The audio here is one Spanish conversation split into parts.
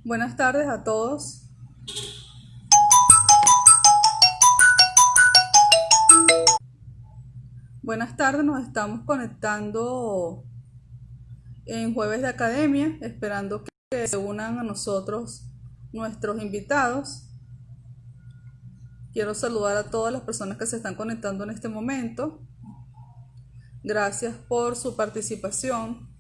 Buenas tardes a todos. Buenas tardes, nos estamos conectando en Jueves de Academia, esperando que se unan a nosotros nuestros invitados. Quiero saludar a todas las personas que se están conectando en este momento. Gracias por su participación.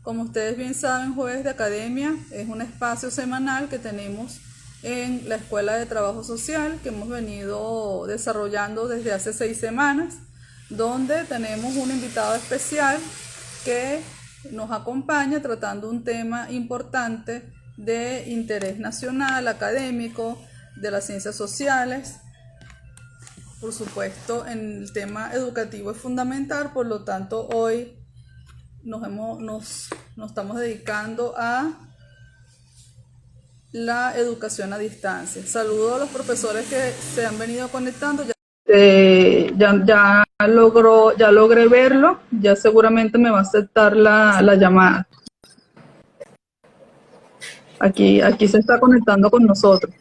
Como ustedes bien saben, Jueves de Academia es un espacio semanal que tenemos en la Escuela de Trabajo Social que hemos venido desarrollando desde hace 6 semanas, donde tenemos un invitado especial que nos acompaña tratando un tema importante de interés nacional, académico, de las ciencias sociales. Por supuesto, en el tema educativo es fundamental, por lo tanto hoy nos estamos dedicando a la educación a distancia. Saludo a los profesores que se han venido conectando. Ya logré verlo, ya seguramente me va a aceptar la llamada. Aquí se está conectando con nosotros.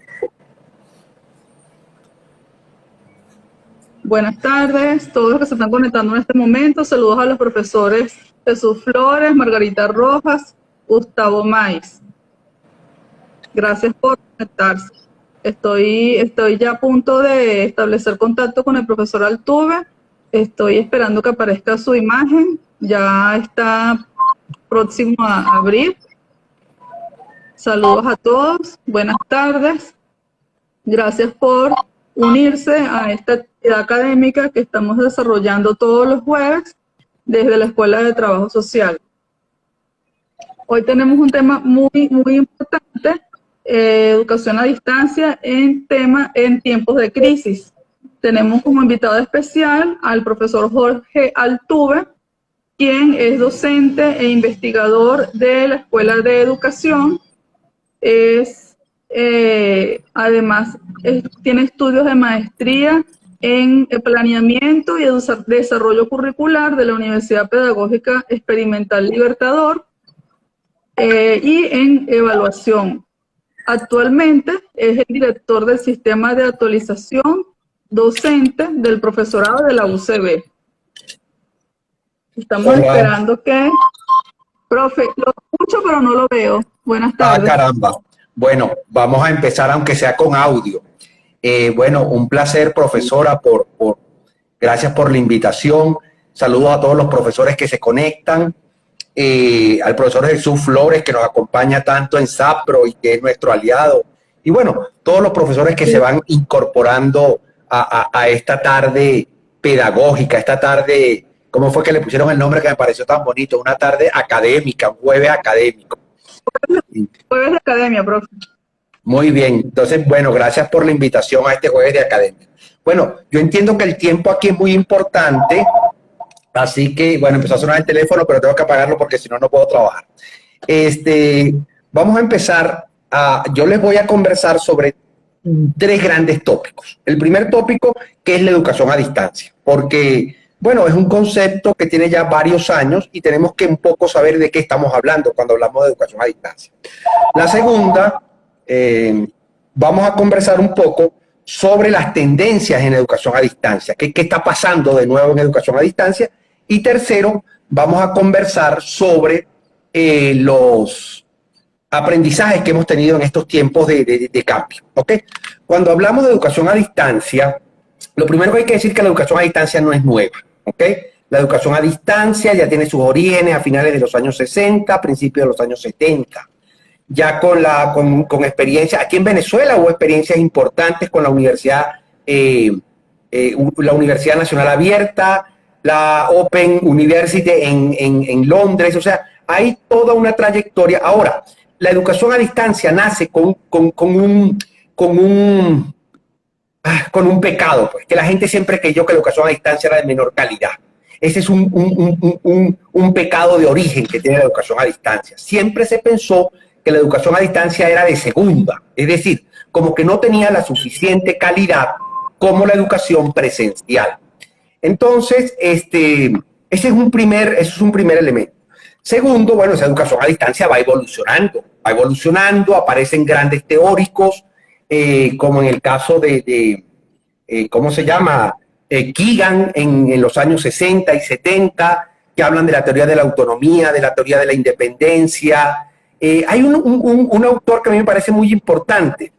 Buenas tardes, todos los que se están conectando en este momento. Saludos a los profesores Jesús Flores, Margarita Rojas, Gustavo Maiz. Gracias por conectarse. Estoy ya a punto de establecer contacto con el profesor Altuve. Estoy esperando que aparezca su imagen. Ya está próximo a abrir. Saludos a todos. Buenas tardes. Gracias por unirse a esta actividad académica que estamos desarrollando todos los jueves desde la Escuela de Trabajo Social. Hoy tenemos un tema muy importante, educación a distancia en tiempos de crisis. Tenemos como invitado especial al profesor Jorge Altuve, quien es docente e investigador de la Escuela de Educación. Además, tiene estudios de maestría en planeamiento y desarrollo curricular de la Universidad Pedagógica Experimental Libertador y en evaluación. Actualmente es el director del sistema de actualización docente del profesorado de la UCB. Estamos esperando que... Profe, lo escucho pero no lo veo. Buenas tardes. Ah, caramba. Bueno, vamos a empezar aunque sea con audio. Bueno, un placer, profesora, gracias por la invitación. Saludos a todos los profesores que se conectan, al profesor Jesús Flores, que nos acompaña tanto en SAPRO y que es nuestro aliado. Y bueno, todos los profesores que se van incorporando a esta tarde pedagógica, esta tarde, ¿cómo fue que le pusieron el nombre que me pareció tan bonito? Una tarde académica, un jueves académico. Jueves de Academia, profe. Muy bien, entonces, bueno, gracias por la invitación a este Jueves de Academia. Bueno, yo entiendo que el tiempo aquí es muy importante, así que, bueno, empezó a sonar el teléfono, pero tengo que apagarlo porque si no, no puedo trabajar. Vamos a empezar, yo les voy a conversar sobre 3 grandes tópicos. El primer tópico, que es la educación a distancia, porque, bueno, es un concepto que tiene ya varios años y tenemos que un poco saber de qué estamos hablando cuando hablamos de educación a distancia. La segunda, vamos a conversar un poco sobre las tendencias en educación a distancia, qué está pasando de nuevo en educación a distancia. Y tercero, vamos a conversar sobre los aprendizajes que hemos tenido en estos tiempos de cambio. ¿Okay? Cuando hablamos de educación a distancia, lo primero que hay que decir es que la educación a distancia no es nueva. ¿Okay? La educación a distancia ya tiene sus orígenes a finales de los años 60, a principios de los años 70. Ya con experiencia, aquí en Venezuela hubo experiencias importantes con la Universidad Nacional Abierta, la Open University en Londres, o sea, hay toda una trayectoria. Ahora, la educación a distancia nace con un pecado, pues, que la gente siempre creyó que la educación a distancia era de menor calidad. Ese es un pecado de origen que tiene la educación a distancia. Siempre se pensó que la educación a distancia era de segunda, es decir, como que no tenía la suficiente calidad como la educación presencial. Entonces, ese es un primer elemento. Segundo, bueno, esa educación a distancia va evolucionando. va evolucionando, aparecen grandes teóricos, como en el caso ¿cómo se llama? Keegan en los años 60 y 70, que hablan de la teoría de la autonomía, de la teoría de la independencia. Hay un autor que a mí me parece muy importante,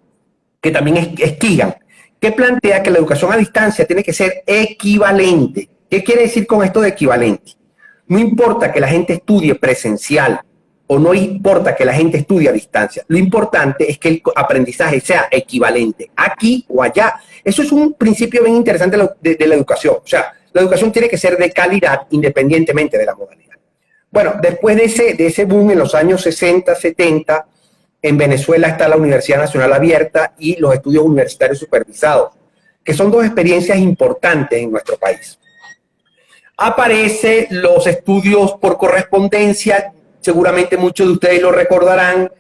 que también es Keegan, que plantea que la educación a distancia tiene que ser equivalente. ¿Qué quiere decir con esto de equivalente? No importa que la gente estudie presencial o no importa que la gente estudie a distancia. Lo importante es que el aprendizaje sea equivalente aquí o allá. Eso es un principio bien interesante de la educación. O sea, la educación tiene que ser de calidad independientemente de la modalidad. Bueno, después de ese boom en los años 60, 70, en Venezuela está la Universidad Nacional Abierta y los estudios universitarios supervisados, que son dos experiencias importantes en nuestro país. Aparecen los estudios por correspondencia, seguramente muchos de ustedes lo recordarán,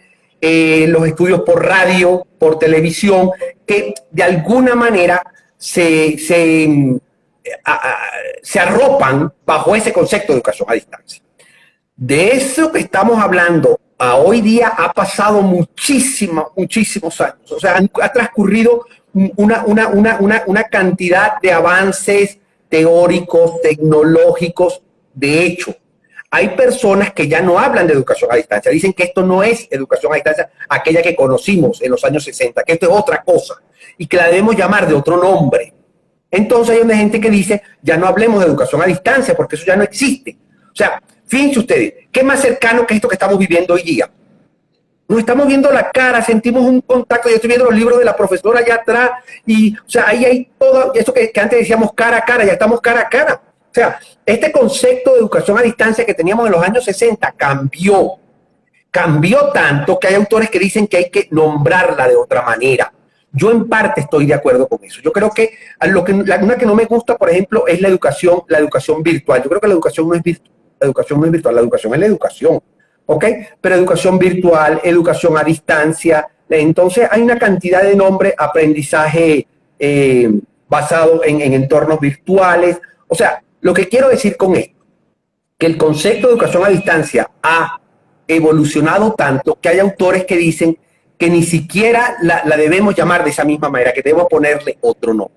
los estudios por radio, por televisión, que de alguna manera se arropan bajo ese concepto de educación a distancia. De eso que estamos hablando a hoy día ha pasado muchísimos años. O sea, ha transcurrido una cantidad de avances teóricos, tecnológicos. De hecho, hay personas que ya no hablan de educación a distancia, dicen que esto no es educación a distancia, aquella que conocimos en los años 60, que esto es otra cosa y que la debemos llamar de otro nombre. Entonces hay una gente que dice, ya no hablemos de educación a distancia porque eso ya no existe. O sea, fíjense ustedes, ¿qué más cercano que esto que estamos viviendo hoy día? Nos estamos viendo la cara, sentimos un contacto. Yo estoy viendo los libros de la profesora allá atrás y, o sea, ahí hay todo eso que antes decíamos cara a cara, ya estamos cara a cara. O sea, este concepto de educación a distancia que teníamos en los años 60 cambió tanto que hay autores que dicen que hay que nombrarla de otra manera. Yo en parte estoy de acuerdo con eso. Yo creo que una que no me gusta, por ejemplo, es la educación virtual. Yo creo que la educación no es virtual. La educación no es virtual, la educación es la educación, ¿ok? Pero educación virtual, educación a distancia, entonces hay una cantidad de nombres, aprendizaje basado en entornos virtuales. O sea, lo que quiero decir con esto, que el concepto de educación a distancia ha evolucionado tanto que hay autores que dicen que ni siquiera la debemos llamar de esa misma manera, que debemos ponerle otro nombre.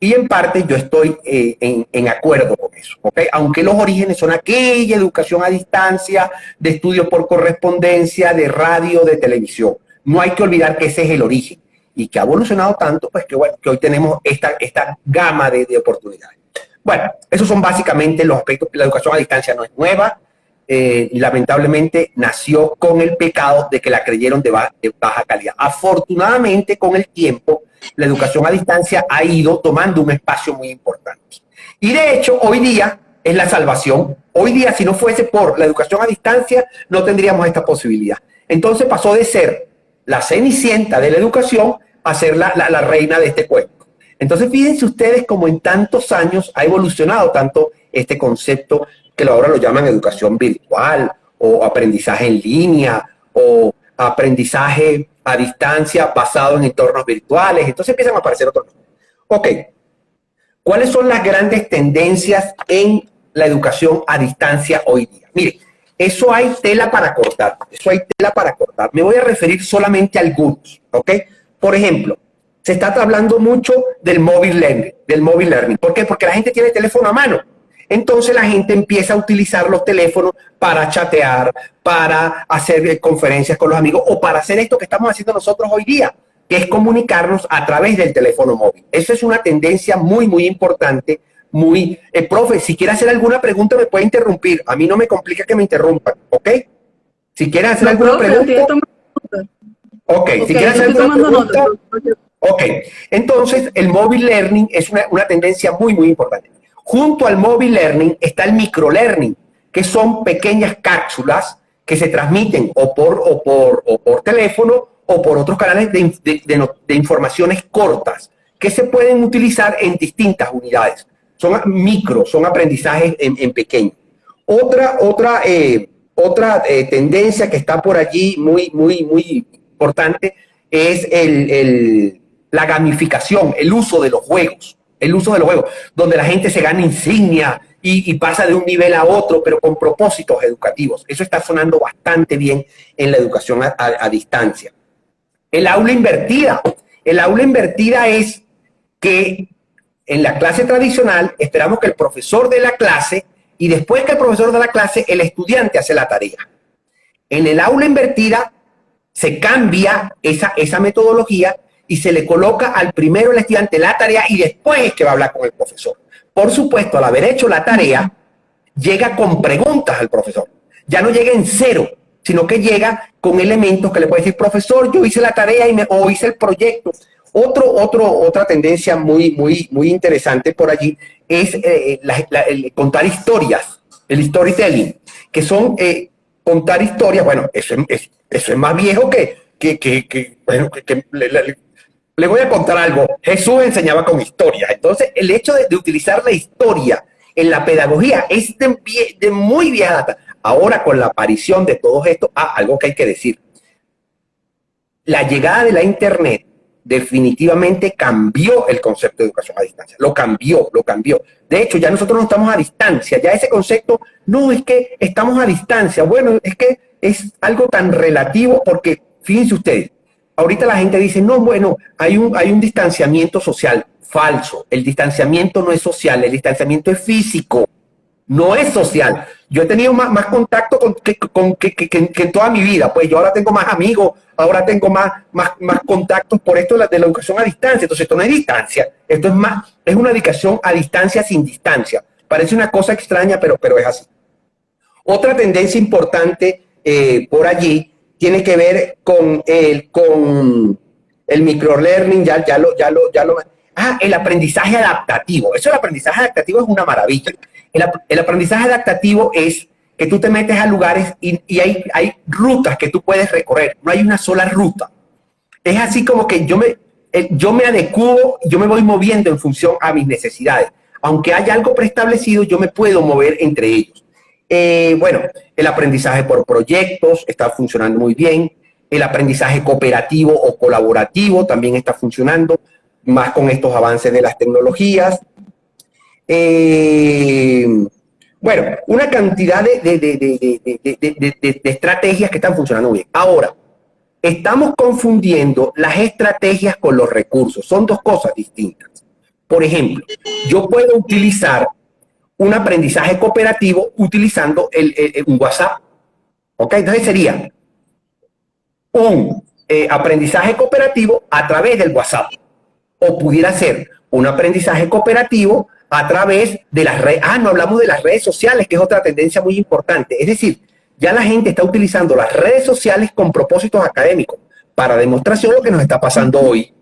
Y en parte yo estoy en acuerdo con eso, ¿ok? Aunque los orígenes son aquella educación a distancia, de estudios por correspondencia, de radio, de televisión. No hay que olvidar que ese es el origen y que ha evolucionado tanto, pues que, bueno, que hoy tenemos esta gama de oportunidades. Bueno, esos son básicamente los aspectos. La educación a distancia no es nueva. Lamentablemente nació con el pecado de que la creyeron de baja calidad. Afortunadamente, con el tiempo, la educación a distancia ha ido tomando un espacio muy importante. Y de hecho, hoy día es la salvación. Hoy día, si no fuese por la educación a distancia, no tendríamos esta posibilidad. Entonces pasó de ser la cenicienta de la educación a ser la reina de este cuento. Entonces, fíjense ustedes cómo en tantos años ha evolucionado tanto este concepto que ahora lo llaman educación virtual o aprendizaje en línea o aprendizaje a distancia basado en entornos virtuales. Entonces empiezan a aparecer otros. Ok, ¿cuáles son las grandes tendencias en la educación a distancia hoy día? Mire, eso hay tela para cortar, Me voy a referir solamente a algunos, ¿ok? Por ejemplo, se está hablando mucho del mobile learning. ¿Por qué? Porque la gente tiene el teléfono a mano. Entonces la gente empieza a utilizar los teléfonos para chatear, para hacer conferencias con los amigos o para hacer esto que estamos haciendo nosotros hoy día, que es comunicarnos a través del teléfono móvil. Esa es una tendencia muy importante, profe, si quiere hacer alguna pregunta me puede interrumpir. A mí no me complica que me interrumpan, ¿ok? Si quiere hacer alguna pregunta. Ok, si quiere hacer alguna pregunta. Ok, entonces el mobile learning es una tendencia muy importante. Junto al mobile learning está el microlearning, que son pequeñas cápsulas que se transmiten o por teléfono o por otros canales de informaciones cortas que se pueden utilizar en distintas unidades. Son son aprendizajes en pequeño. Otra tendencia que está por allí muy importante es la gamificación, el uso de los juegos, donde la gente se gana insignia y pasa de un nivel a otro, pero con propósitos educativos. Eso está sonando bastante bien en la educación a distancia. El aula invertida. El aula invertida es que en la clase tradicional esperamos que el profesor dé la clase y después que el profesor da la clase, el estudiante hace la tarea. En el aula invertida se cambia esa metodología y se le coloca al primero el estudiante la tarea y después es que va a hablar con el profesor. Por supuesto, al haber hecho la tarea, llega con preguntas al profesor. Ya no llega en cero, sino que llega con elementos que le puede decir, profesor, yo hice la tarea o hice el proyecto. Otra tendencia muy interesante por allí es el contar historias, el storytelling, que son contar historias. Bueno, eso es más viejo le voy a contar algo. Jesús enseñaba con historias. Entonces, el hecho de utilizar la historia en la pedagogía es de muy vieja data. Ahora, con la aparición de todo esto, algo que hay que decir. La llegada de la Internet definitivamente cambió el concepto de educación a distancia. Lo cambió. De hecho, ya nosotros no estamos a distancia. Ya ese concepto, no es que estamos a distancia. Bueno, es que es algo tan relativo porque, fíjense ustedes, ahorita la gente dice, no, bueno, hay un distanciamiento social. Falso. El distanciamiento no es social, el distanciamiento es físico. No es social. Yo he tenido más contacto que en toda mi vida. Pues yo ahora tengo más amigos, ahora tengo más contactos por esto de la educación a distancia. Entonces esto no es distancia. Esto es una educación a distancia sin distancia. Parece una cosa extraña, pero es así. Otra tendencia importante por allí tiene que ver con el microlearning. El aprendizaje adaptativo. El aprendizaje adaptativo es una maravilla. El aprendizaje adaptativo es que tú te metes a lugares y hay rutas que tú puedes recorrer. No hay una sola ruta. Es así como que yo me adecuo, yo me voy moviendo en función a mis necesidades. Aunque haya algo preestablecido, yo me puedo mover entre ellos. Bueno, el aprendizaje por proyectos está funcionando muy bien. El aprendizaje cooperativo o colaborativo también está funcionando, más con estos avances de las tecnologías. Bueno, una cantidad de estrategias que están funcionando bien. Ahora, estamos confundiendo las estrategias con los recursos. Son dos cosas distintas. Por ejemplo, yo puedo utilizar un aprendizaje cooperativo utilizando un WhatsApp. ¿Ok? Entonces sería un aprendizaje cooperativo a través del WhatsApp. O pudiera ser un aprendizaje cooperativo a través de las redes. No hablamos de las redes sociales, que es otra tendencia muy importante. Es decir, ya la gente está utilizando las redes sociales con propósitos académicos. Para demostración, lo que nos está pasando hoy.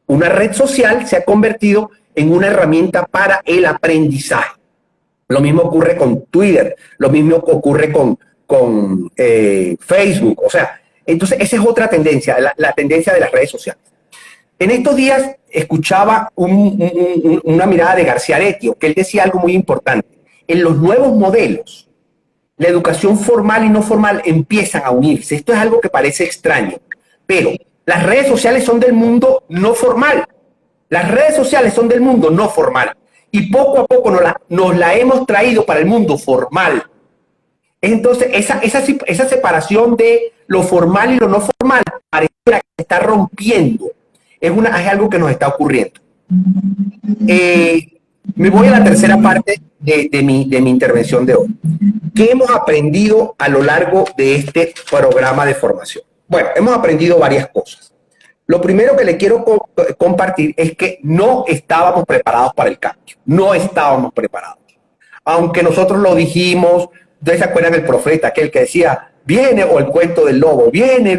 Una red social se ha convertido en una herramienta para el aprendizaje. Lo mismo ocurre con Twitter, lo mismo ocurre con Facebook. O sea, entonces esa es otra tendencia, la tendencia de las redes sociales. En estos días escuchaba una mirada de García Aretio, que él decía algo muy importante. En los nuevos modelos, la educación formal y no formal empiezan a unirse. Esto es algo que parece extraño, pero las redes sociales son del mundo no formal. Las redes sociales son del mundo no formal. Y poco a poco nos la hemos traído para el mundo formal. Entonces, esa separación de lo formal y lo no formal parece que se está rompiendo. Es algo que nos está ocurriendo. Me voy a la tercera parte de mi intervención de hoy. ¿Qué hemos aprendido a lo largo de este programa de formación? Bueno, hemos aprendido varias cosas. Lo primero que le quiero compartir es que no estábamos preparados para el cambio. No estábamos preparados. Aunque nosotros lo dijimos, ¿ustedes se acuerdan del profeta, aquel que decía, viene, o el cuento del lobo, viene?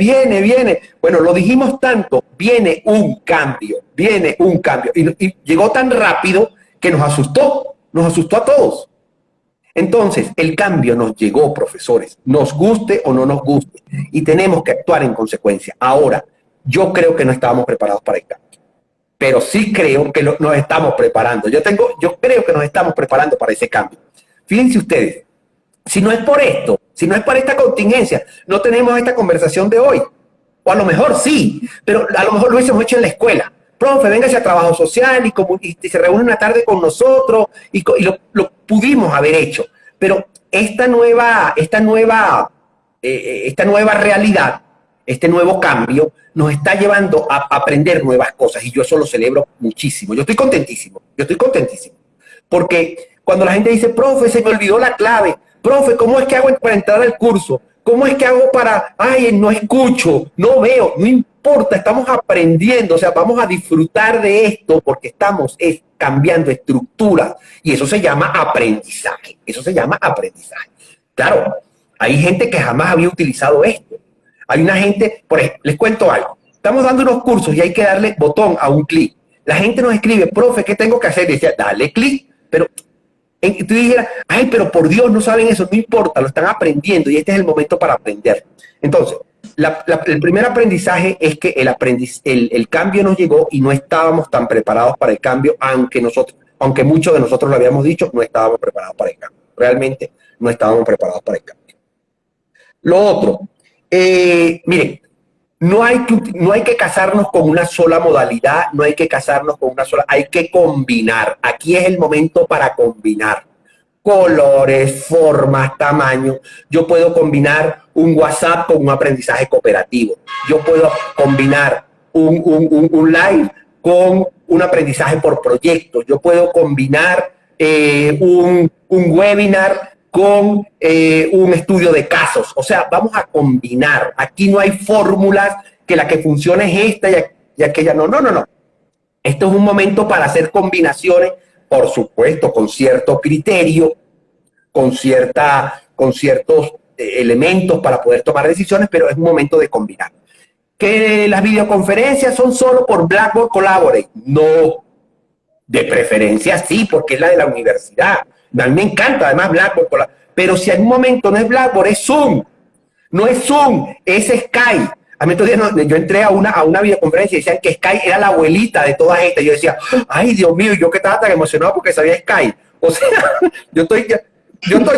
Bueno, lo dijimos tanto, viene un cambio. Y llegó tan rápido que nos asustó a todos. Entonces, el cambio nos llegó, profesores, nos guste o no nos guste, y tenemos que actuar en consecuencia. Ahora, yo creo que no estábamos preparados para el cambio, pero sí creo que nos estamos preparando. Yo creo que nos estamos preparando para ese cambio. Fíjense ustedes, si no es por esto, si no es por esta contingencia, no tenemos esta conversación de hoy. O a lo mejor sí, pero a lo mejor lo hubiésemos hecho en la escuela. profe, véngase a trabajo social y se reúne una tarde con nosotros y lo pudimos haber hecho. Pero esta nueva realidad, este nuevo cambio, nos está llevando a aprender nuevas cosas y yo eso lo celebro muchísimo. Yo estoy contentísimo. Porque cuando la gente dice, profe, se me olvidó la clave, profe, ¿cómo es que hago para entrar al curso? ¿Cómo es que hago para, ay, no escucho, no veo? No importa, estamos aprendiendo, o sea, vamos a disfrutar de esto porque estamos cambiando estructuras y eso se llama aprendizaje. Claro, hay gente que jamás había utilizado esto. Hay una gente, por ejemplo, les cuento algo. Estamos dando unos cursos y hay que darle botón a un clic. La gente nos escribe, profe, ¿qué tengo que hacer? Y decía, dale clic, pero tú dijeras, ay, pero por Dios, no saben eso, no importa, lo están aprendiendo y este es el momento para aprender. Entonces, el primer aprendizaje es que el cambio nos llegó y no estábamos tan preparados para el cambio, aunque muchos de nosotros lo habíamos dicho, no estábamos preparados para el cambio. Realmente no estábamos preparados para el cambio. Lo otro, miren, no hay que casarnos con una sola modalidad, no hay que casarnos con una sola, hay que combinar. Aquí es el momento para combinar colores, formas, tamaños. Yo puedo combinar un WhatsApp con un aprendizaje cooperativo. Yo puedo combinar un live con un aprendizaje por proyecto. Yo puedo combinar un webinar con un estudio de casos. O sea, vamos a combinar. Aquí no hay fórmulas que la que funcione es esta y aquella no. No. Esto es un momento para hacer combinaciones, por supuesto, con cierto criterio, con ciertos elementos para poder tomar decisiones, pero es un momento de combinar. ¿Que las videoconferencias son solo por Blackboard Collaborate? No. De preferencia sí, porque es la de la universidad. A mí me encanta, además, Blackboard. Pero si en un momento no es Blackboard, es Zoom. No es Zoom, es Skype. A mí estos días yo entré a una videoconferencia y decían que Skype era la abuelita de todas estas. Yo decía, ay, Dios mío, yo que estaba tan emocionado porque sabía Skype. O sea, yo estoy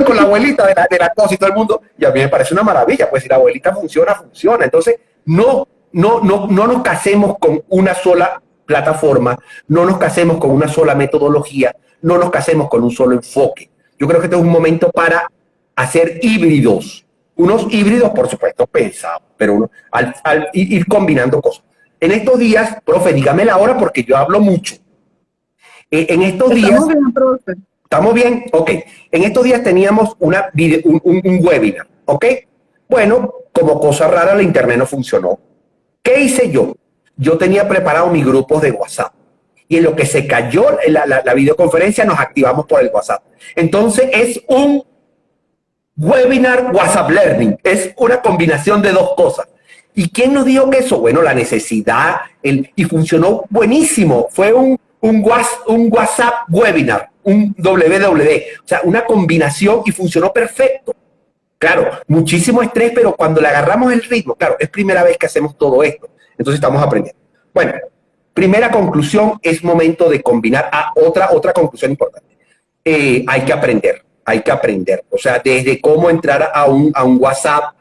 con la abuelita de la cosa y todo el mundo, y a mí me parece una maravilla, pues si la abuelita funciona. Entonces, no nos casemos con una sola plataforma, no nos casemos con una sola metodología, no nos casemos con un solo enfoque. Yo creo que este es un momento para hacer híbridos. Unos híbridos, por supuesto, pensados, pero al ir combinando cosas. En estos días, profe, dígame la hora porque yo hablo mucho. En estos días... Estamos bien, profe. ¿Estamos bien? Ok. En estos días teníamos un webinar, ¿ok? Bueno, como cosa rara, la internet no funcionó. ¿Qué hice yo? Yo tenía preparado mis grupos de WhatsApp. Y en lo que se cayó la videoconferencia, nos activamos por el WhatsApp. Entonces, es un webinar WhatsApp Learning. Es una combinación de dos cosas. ¿Y quién nos dijo que eso? Bueno, la necesidad. Y funcionó buenísimo. Fue un WhatsApp webinar, un WWD. O sea, una combinación y funcionó perfecto. Claro, muchísimo estrés, pero cuando le agarramos el ritmo, claro, es primera vez que hacemos todo esto. Entonces estamos aprendiendo. Bueno, primera conclusión, es momento de combinar. Otra conclusión importante. Hay que aprender. O sea, desde cómo entrar a un WhatsApp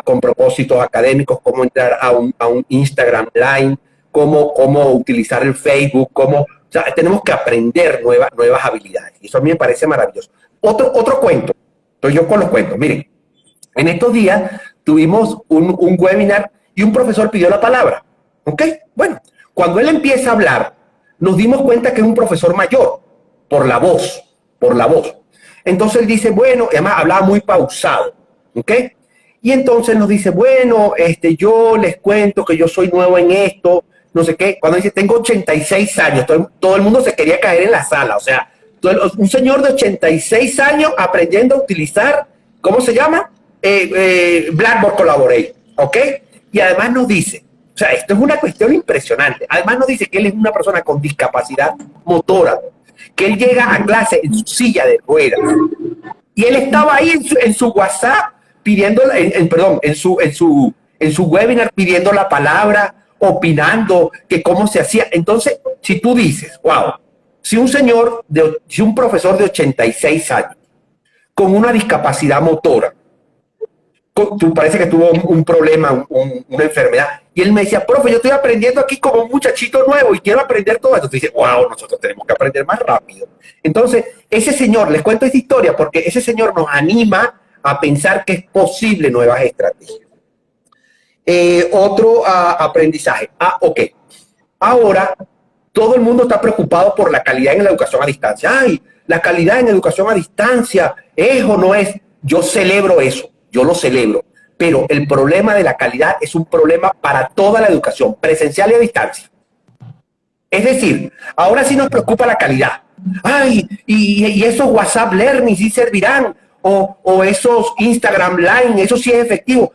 con propósitos académicos, cómo entrar a un Instagram Live, cómo utilizar el Facebook, o sea, tenemos que aprender nuevas habilidades. Y eso a mí me parece maravilloso. Otro cuento. Estoy yo con los cuentos. Miren, en estos días tuvimos un webinar y un profesor pidió la palabra. ¿Ok? Bueno, cuando él empieza a hablar, nos dimos cuenta que es un profesor mayor, por la voz. Entonces él dice, bueno, además hablaba muy pausado. ¿Ok? Y entonces nos dice, bueno, yo les cuento que yo soy nuevo en esto, no sé qué. Cuando dice, tengo 86 años, todo el mundo se quería caer en la sala. O sea, un señor de 86 años aprendiendo a utilizar, ¿cómo se llama? Blackboard Collaborate, ¿ok? Y además nos dice, o sea, esto es una cuestión impresionante. Además nos dice que él es una persona con discapacidad motora, que él llega a clase en su silla de ruedas. Y él estaba ahí en su WhatsApp pidiendo, en su webinar pidiendo la palabra, opinando que cómo se hacía. Entonces, si tú dices, wow, si un profesor de 86 años con una discapacidad motora, tú parece que tuvo un problema, una enfermedad, Y él me decía, profe, yo estoy aprendiendo aquí como un muchachito nuevo y quiero aprender todo esto. Entonces dice, wow, nosotros tenemos que aprender más rápido. Entonces, ese señor, les cuento esta historia porque ese señor nos anima a pensar que es posible nuevas estrategias. Otro aprendizaje. Ok. Ahora, todo el mundo está preocupado por la calidad en la educación a distancia. Ay, la calidad en educación a distancia, ¿es o no es? Yo celebro eso, yo lo celebro. Pero el problema de la calidad es un problema para toda la educación, presencial y a distancia. Es decir, ahora sí nos preocupa la calidad. Ay, y esos WhatsApp Learning sí servirán, o esos Instagram Line, eso sí es efectivo.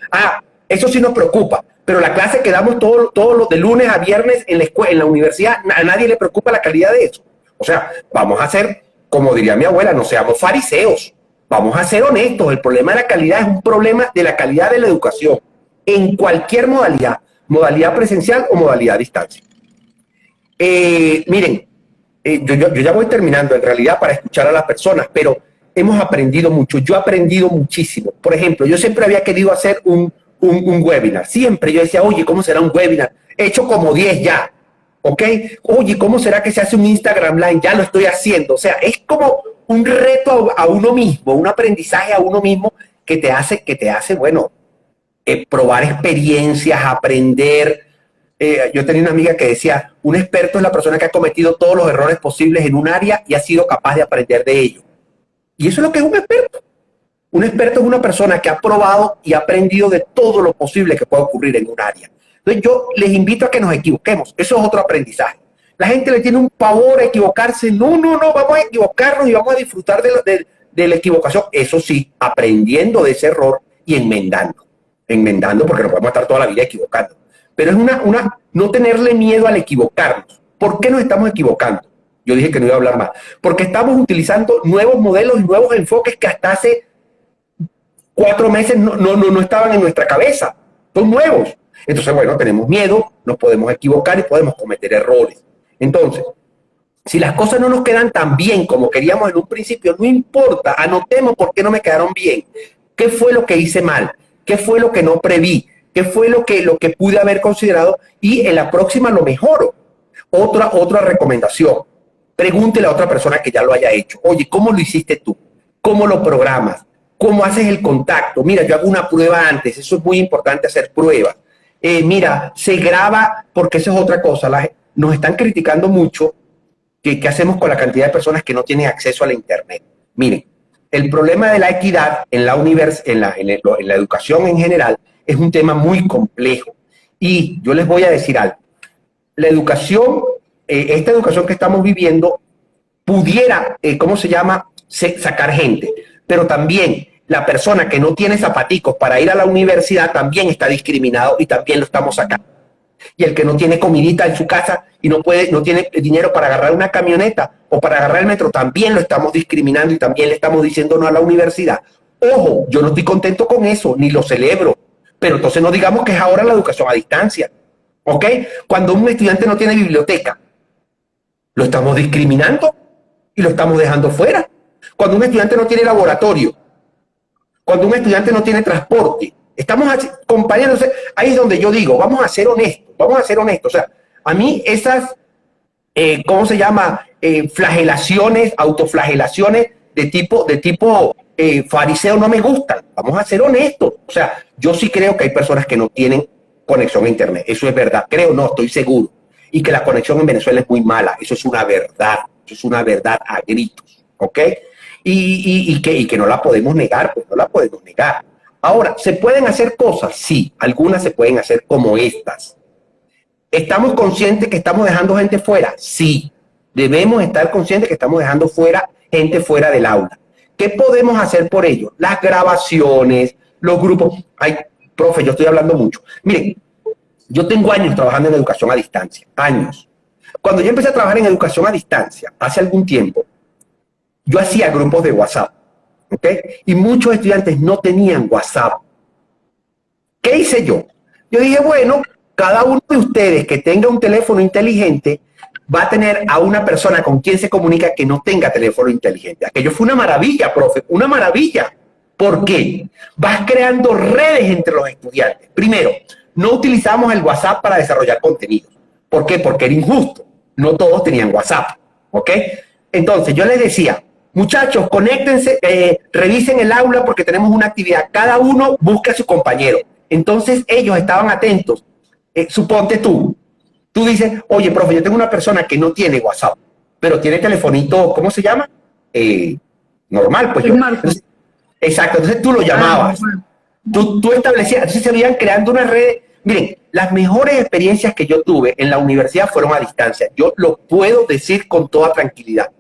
Eso sí nos preocupa. Pero la clase que damos todos los de lunes a viernes en la escuela, en la universidad, a nadie le preocupa la calidad de eso. O sea, vamos a ser, como diría mi abuela, no seamos fariseos. Vamos a ser honestos. El problema de la calidad es un problema de la calidad de la educación en cualquier modalidad, modalidad presencial o modalidad a distancia. Miren, yo ya voy terminando en realidad para escuchar a las personas, pero hemos aprendido mucho. Yo he aprendido muchísimo. Por ejemplo, yo siempre había querido hacer un webinar. Siempre yo decía, oye, ¿cómo será un webinar? He hecho como 10 ya, ¿ok? Oye, ¿cómo será que se hace un Instagram Live? Ya lo estoy haciendo. O sea, es como un reto a uno mismo, un aprendizaje a uno mismo que te hace, bueno, probar experiencias, aprender. Yo tenía una amiga que decía, un experto es la persona que ha cometido todos los errores posibles en un área y ha sido capaz de aprender de ello. Y eso es lo que es un experto. Un experto es una persona que ha probado y ha aprendido de todo lo posible que puede ocurrir en un área. Entonces yo les invito a que nos equivoquemos. Eso es otro aprendizaje. La gente le tiene un pavor a equivocarse. No, vamos a equivocarnos y vamos a disfrutar de la equivocación. Eso sí, aprendiendo de ese error y enmendando. Enmendando porque no podemos estar toda la vida equivocando. Pero es no tenerle miedo al equivocarnos. ¿Por qué nos estamos equivocando? Yo dije que no iba a hablar más. Porque estamos utilizando nuevos modelos y nuevos enfoques que hasta hace 4 meses no estaban en nuestra cabeza. Son nuevos. Entonces, bueno, tenemos miedo, nos podemos equivocar y podemos cometer errores. Entonces, si las cosas no nos quedan tan bien como queríamos en un principio, no importa, anotemos por qué no me quedaron bien. ¿Qué fue lo que hice mal? ¿Qué fue lo que no preví? ¿Qué fue lo que pude haber considerado? Y en la próxima lo mejoro. Otra recomendación. Pregúntele a otra persona que ya lo haya hecho. Oye, ¿cómo lo hiciste tú? ¿Cómo lo programas? ¿Cómo haces el contacto? Mira, yo hago una prueba antes. Eso es muy importante, hacer pruebas. Mira, se graba, porque eso es otra cosa. Nos están criticando mucho qué hacemos con la cantidad de personas que no tienen acceso a la Internet. Miren, el problema de la equidad en la educación en general es un tema muy complejo. Y yo les voy a decir algo. La educación, esta educación que estamos viviendo, pudiera, sacar gente. Pero también la persona que no tiene zapaticos para ir a la universidad también está discriminado y también lo estamos sacando. Y el que no tiene comidita en su casa y no tiene dinero para agarrar una camioneta o para agarrar el metro, también lo estamos discriminando y también le estamos diciendo no a la universidad. Ojo, yo no estoy contento con eso, ni lo celebro. Pero entonces no digamos que es ahora la educación a distancia. ¿Ok? Cuando un estudiante no tiene biblioteca, lo estamos discriminando y lo estamos dejando fuera. Cuando un estudiante no tiene laboratorio, cuando un estudiante no tiene transporte, estamos acompañándose. Ahí es donde yo digo, vamos a ser honestos. O sea, a mí esas, flagelaciones, autoflagelaciones de tipo fariseo no me gustan. Vamos a ser honestos. O sea, yo sí creo que hay personas que no tienen conexión a Internet. Eso es verdad. Estoy seguro. Y que la conexión en Venezuela es muy mala. Eso es una verdad. Eso es una verdad a gritos. ¿Ok? Y que no la podemos negar, pues no la podemos negar. Ahora, ¿se pueden hacer cosas? Sí, algunas se pueden hacer como estas. ¿Estamos conscientes que estamos dejando gente fuera? Sí, debemos estar conscientes que estamos dejando gente fuera del aula. ¿Qué podemos hacer por ello? Las grabaciones, los grupos. Ay, profe, yo estoy hablando mucho. Miren, yo tengo años trabajando en educación a distancia, años. Cuando yo empecé a trabajar en educación a distancia, hace algún tiempo, yo hacía grupos de WhatsApp, ¿ok? Y muchos estudiantes no tenían WhatsApp. ¿Qué hice yo? Yo dije, bueno, cada uno de ustedes que tenga un teléfono inteligente va a tener a una persona con quien se comunica que no tenga teléfono inteligente. Aquello fue una maravilla, profe, una maravilla. ¿Por qué? Vas creando redes entre los estudiantes. Primero, no utilizábamos el WhatsApp para desarrollar contenido. ¿Por qué? Porque era injusto. No todos tenían WhatsApp, ¿ok? Entonces yo les decía, muchachos, conéctense, revisen el aula porque tenemos una actividad. Cada uno busca a su compañero. Entonces ellos estaban atentos. Suponte tú dices, oye, profe, yo tengo una persona que no tiene WhatsApp, pero tiene telefonito, ¿cómo se llama? Normal, pues yo. Entonces, exacto, entonces tú lo llamabas. Tú establecías, entonces se veían creando una red. Miren, las mejores experiencias que yo tuve en la universidad fueron a distancia. Yo lo puedo decir con toda tranquilidad.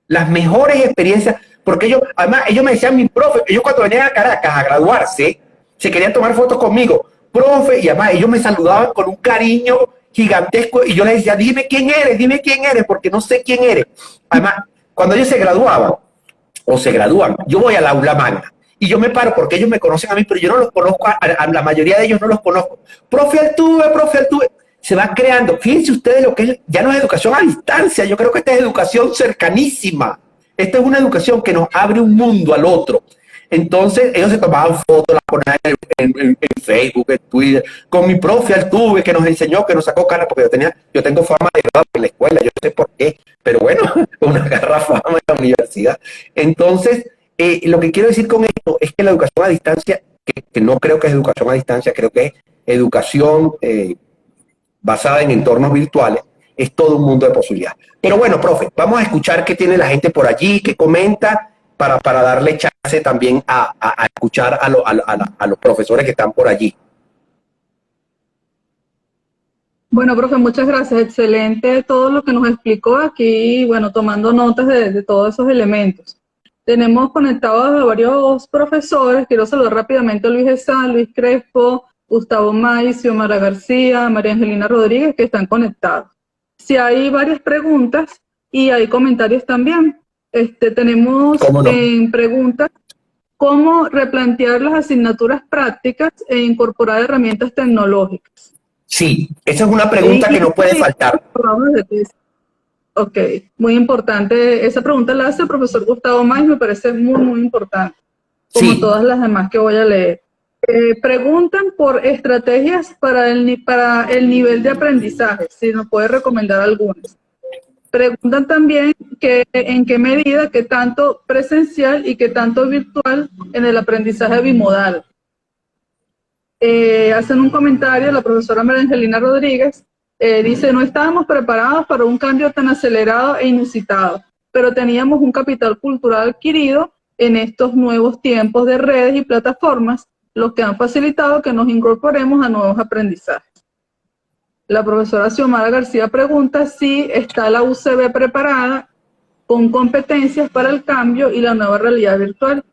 Las mejores experiencias, porque además, ellos me decían, mi profe, ellos cuando venían a Caracas a graduarse, se querían tomar fotos conmigo. Profe, y además ellos me saludaban con un cariño gigantesco y yo les decía, dime quién eres, porque no sé quién eres. Además, cuando ellos se graduaban o se gradúan, yo voy al aula magna y yo me paro porque ellos me conocen a mí, pero yo no los conozco, a la mayoría de ellos no los conozco. Profe Altuve, se va creando. Fíjense ustedes lo que es, ya no es educación a distancia, yo creo que esta es educación cercanísima. Esta es una educación que nos abre un mundo al otro. Entonces ellos se tomaban fotos, las ponían en Facebook, en Twitter, con mi profe Altuve que nos enseñó, que nos sacó cara, porque yo tengo fama de verdad en la escuela, yo no sé por qué, pero bueno, una garra fama en la universidad. Entonces, lo que quiero decir con esto es que la educación a distancia, que no creo que es educación a distancia, creo que es educación basada en entornos virtuales, es todo un mundo de posibilidades. Pero bueno, profe, vamos a escuchar qué tiene la gente por allí, qué comenta, para darle chance también a escuchar a los profesores que están por allí. Bueno, profe, muchas gracias. Excelente todo lo que nos explicó aquí, bueno, tomando notas de todos esos elementos. Tenemos conectados a varios profesores. Quiero saludar rápidamente a Luis Esal, Luis Crespo, Gustavo Maicio, Mara García, María Angelina Rodríguez, que están conectados. Si hay varias preguntas y hay comentarios también. Tenemos en preguntas cómo replantear las asignaturas prácticas e incorporar herramientas tecnológicas. Sí, esa es una pregunta que no puede faltar. Ok, muy importante. Esa pregunta la hace el profesor Gustavo Maicio, me parece muy, muy importante, como sí, todas las demás que voy a leer. Preguntan por estrategias para el nivel de aprendizaje, si nos puede recomendar algunas. Preguntan también en qué medida, qué tanto presencial y qué tanto virtual en el aprendizaje bimodal. Hacen un comentario, la profesora María Angelina Rodríguez, dice, no estábamos preparados para un cambio tan acelerado e inusitado, pero teníamos un capital cultural adquirido en estos nuevos tiempos de redes y plataformas, los que han facilitado que nos incorporemos a nuevos aprendizajes. La profesora Xiomara García pregunta si está la UCB preparada con competencias para el cambio y la nueva realidad virtual.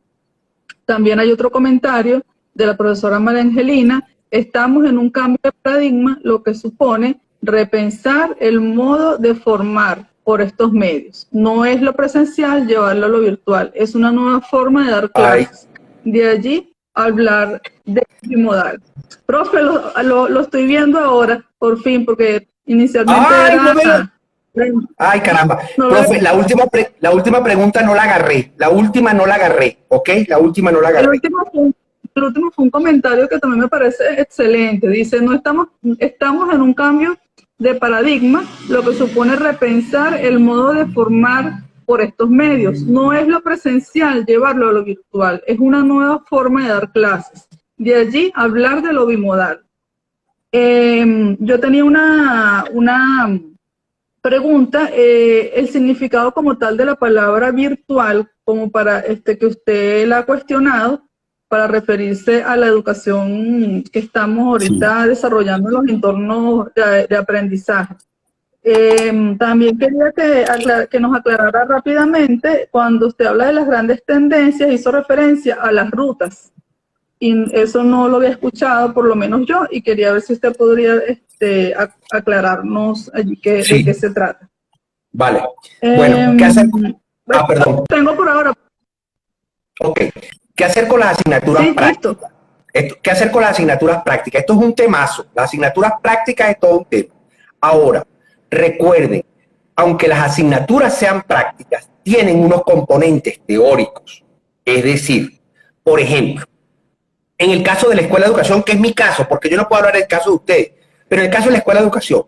También hay otro comentario de la profesora María Angelina. Estamos en un cambio de paradigma, lo que supone repensar el modo de formar por estos medios. No es lo presencial llevarlo a lo virtual, es una nueva forma de dar clases. De allí hablar de bimodal. Profe, lo estoy viendo ahora, por fin, porque inicialmente Ay, caramba. No, profe, la última pregunta no la agarré. La última no la agarré, ¿ok? La última no la agarré. El último fue un comentario que también me parece excelente. Dice, estamos en un cambio de paradigma, lo que supone repensar el modo de formar por estos medios. No es lo presencial llevarlo a lo virtual, es una nueva forma de dar clases. De allí hablar de lo bimodal. Yo tenía una pregunta, el significado como tal de la palabra virtual, como para que usted la ha cuestionado, para referirse a la educación que estamos ahorita desarrollando en los entornos de aprendizaje. También quería que nos aclarara rápidamente, cuando usted habla de las grandes tendencias, hizo referencia a las rutas, y eso no lo había escuchado, por lo menos yo, y quería ver si usted podría aclararnos allí de qué se trata. Vale. Bueno, ¿qué hacer? Perdón. Tengo por ahora. Ok. ¿Qué hacer con las asignaturas prácticas? ¿Qué hacer con las asignaturas prácticas? Esto es un temazo. Las asignaturas prácticas es todo un tema. Ahora, recuerden, aunque las asignaturas sean prácticas, tienen unos componentes teóricos. Es decir, por ejemplo, En el caso de la escuela de educación, que es mi caso, porque yo no puedo hablar del caso de ustedes, pero en el caso de la escuela de educación,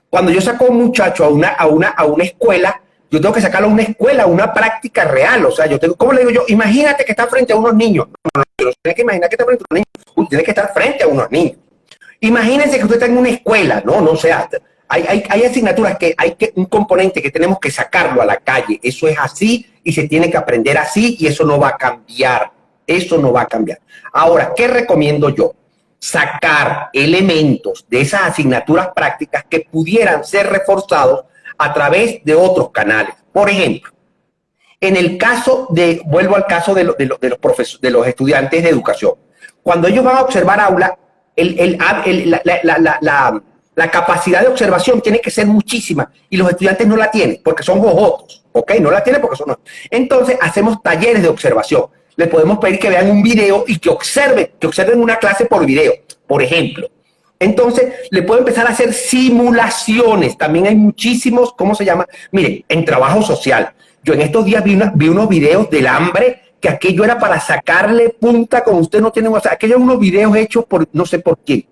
cuando yo saco a un muchacho a una escuela, yo tengo que sacarlo a una escuela, a una práctica real. O sea, yo tengo, ¿cómo le digo yo? Imagínate que está frente a unos niños. No, no, tienes que imaginar que está frente a unos niños. Tienes que estar frente a unos niños. Imagínense que usted está en una escuela, no, o sea, hay asignaturas que un componente que tenemos que sacarlo a la calle. Eso es así y se tiene que aprender así y eso no va a cambiar. Eso no va a cambiar. Ahora, ¿qué recomiendo yo? Sacar elementos de esas asignaturas prácticas que pudieran ser reforzados a través de otros canales. Por ejemplo, en el caso de, vuelvo al caso de los estudiantes de educación. Cuando ellos van a observar aula, la capacidad de observación tiene que ser muchísima y los estudiantes no la tienen porque son jojotos, ¿ok? No la tienen porque son... Entonces hacemos talleres de observación. Les podemos pedir que vean un video y que observen una clase por video, por ejemplo. Entonces, le puedo empezar a hacer simulaciones. También hay muchísimos, ¿cómo se llama? Miren, en trabajo social. Yo en estos días vi unos videos del hambre, que aquello era para sacarle punta como usted no tiene WhatsApp. Aquellos unos videos hechos por, no sé por quién.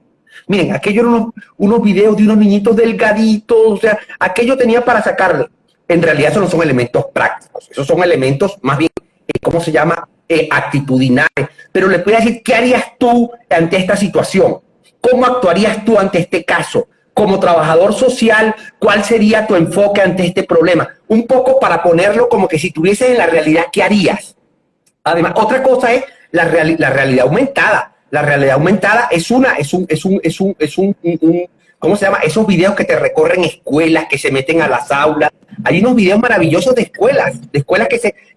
Miren, aquellos eran unos videos de unos niñitos delgaditos. O sea, aquello tenía para sacarle. En realidad, esos no son elementos prácticos. Esos son elementos más bien, ¿cómo se llama? Actitudinales. Pero le puedo decir, ¿qué harías tú ante esta situación? ¿Cómo actuarías tú ante este caso? Como trabajador social, ¿cuál sería tu enfoque ante este problema? Un poco para ponerlo como que si estuvieses en la realidad, ¿qué harías? Además, otra cosa es la realidad aumentada. La realidad aumentada es ¿cómo se llama? Esos videos que te recorren escuelas, que se meten a las aulas. Hay unos videos maravillosos de escuelas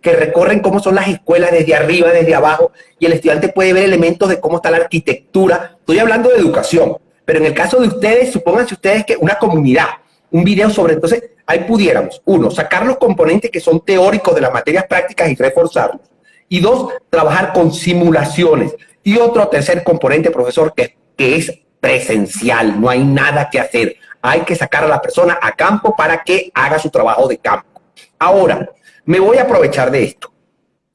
que recorren cómo son las escuelas desde arriba, desde abajo, y el estudiante puede ver elementos de cómo está la arquitectura. Estoy hablando de educación, pero en el caso de ustedes, supónganse ustedes que una comunidad, un video sobre, entonces, ahí pudiéramos, uno, sacar los componentes que son teóricos de las materias prácticas y reforzarlos. Y dos, trabajar con simulaciones. Y otro tercer componente, profesor, que es presencial, no hay nada que hacer. Hay que sacar a la persona a campo para que haga su trabajo de campo. Ahora, me voy a aprovechar de esto.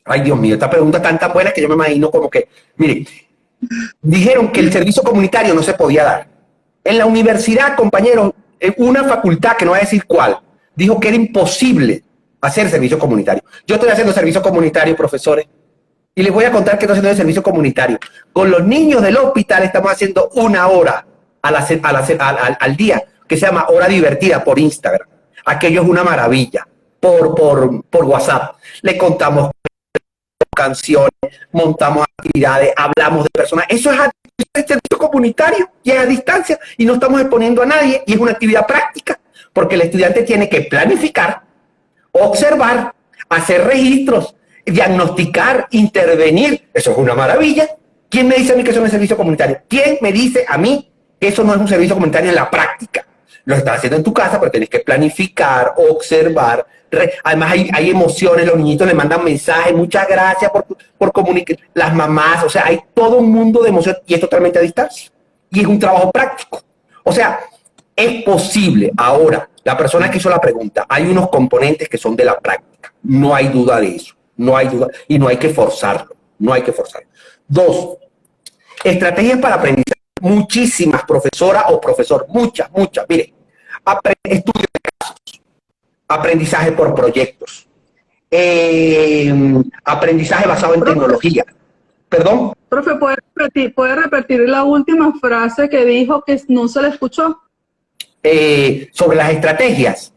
Ay, Dios mío, esta pregunta tan buena que yo me imagino como que, mire, dijeron que el servicio comunitario no se podía dar. En la universidad, compañeros, una facultad, que no voy a decir cuál, dijo que era imposible hacer servicio comunitario. Yo estoy haciendo servicio comunitario, profesores, y les voy a contar que estoy haciendo el servicio comunitario. Con los niños del hospital estamos haciendo 1 hora al día, que se llama hora divertida por Instagram. Aquello es una maravilla. Por WhatsApp. Le contamos canciones, montamos actividades, hablamos de personas. Eso es servicio comunitario y es a distancia y no estamos exponiendo a nadie y es una actividad práctica porque el estudiante tiene que planificar, observar, hacer registros, diagnosticar, intervenir. Eso es una maravilla. ¿Quién me dice a mí que eso no es servicio comunitario? ¿Quién me dice a mí que eso no es un servicio comunitario en la práctica? Lo estás haciendo en tu casa, pero tienes que planificar, observar. Además hay emociones, los niñitos le mandan mensajes, muchas gracias por comunicar, las mamás, o sea, hay todo un mundo de emociones y es totalmente a distancia. Y es un trabajo práctico. O sea, es posible. Ahora, la persona que hizo la pregunta, hay unos componentes que son de la práctica. No hay duda de eso. No hay duda. Y no hay que forzarlo. No hay que forzarlo. 2, estrategias para aprendizaje. Muchísimas, profesora o profesor. Muchas. Mire, estudio de casos. Aprendizaje por proyectos. Aprendizaje basado en tecnología. ¿Perdón? Profe, ¿puede repetir la última frase que dijo que no se le escuchó? Sobre las estrategias.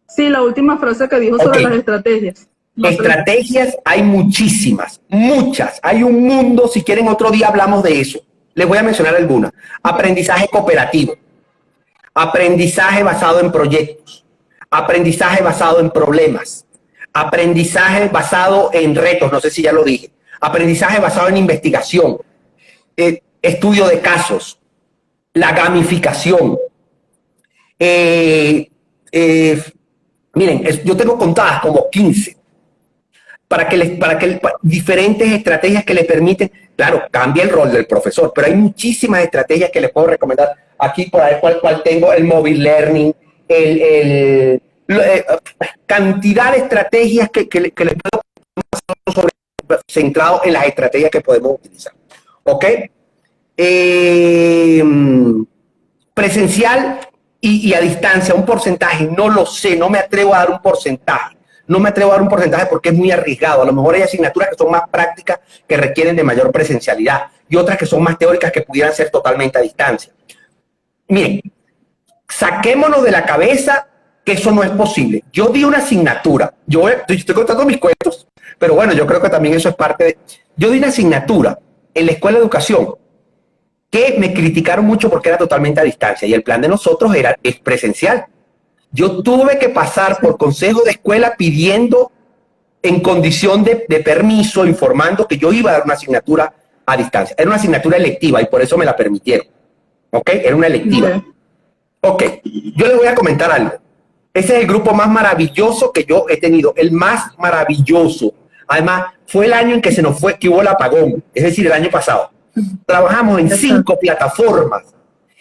Sí, la última frase que dijo sobre las estrategias. Estrategias hay muchísimas, muchas. Hay un mundo, si quieren otro día hablamos de eso. Les voy a mencionar algunas. Aprendizaje cooperativo. Aprendizaje basado en proyectos. Aprendizaje basado en problemas. Aprendizaje basado en retos, no sé si ya lo dije. Aprendizaje basado en investigación. Estudio de casos. La gamificación. Miren, yo tengo contadas como 15 para diferentes estrategias que le permiten, claro, cambia el rol del profesor, pero hay muchísimas estrategias que les puedo recomendar. Aquí por ahí cual tengo el mobile learning, cantidad de estrategias que les puedo sobre centrado en las estrategias que podemos utilizar. ¿Ok? Presencial y a distancia, un porcentaje, no lo sé, no me atrevo a dar un porcentaje. No me atrevo a dar un porcentaje porque es muy arriesgado. A lo mejor hay asignaturas que son más prácticas, que requieren de mayor presencialidad, y otras que son más teóricas, que pudieran ser totalmente a distancia. Miren, saquémonos de la cabeza que eso no es posible. Yo di una asignatura, yo estoy contando mis cuentos, pero bueno, yo creo que también eso es parte de... Yo di una asignatura en la escuela de educación que me criticaron mucho porque era totalmente a distancia, y el plan de nosotros es presencial. Yo tuve que pasar por consejo de escuela pidiendo, en condición de permiso, informando que yo iba a dar una asignatura a distancia. Era una asignatura electiva y por eso me la permitieron. ¿Ok? Era una electiva. Ok, yo les voy a comentar algo. Ese es el grupo más maravilloso que yo he tenido, el más maravilloso. Además, fue el año en que se nos fue, que hubo el apagón, es decir, el año pasado. Trabajamos en 5 plataformas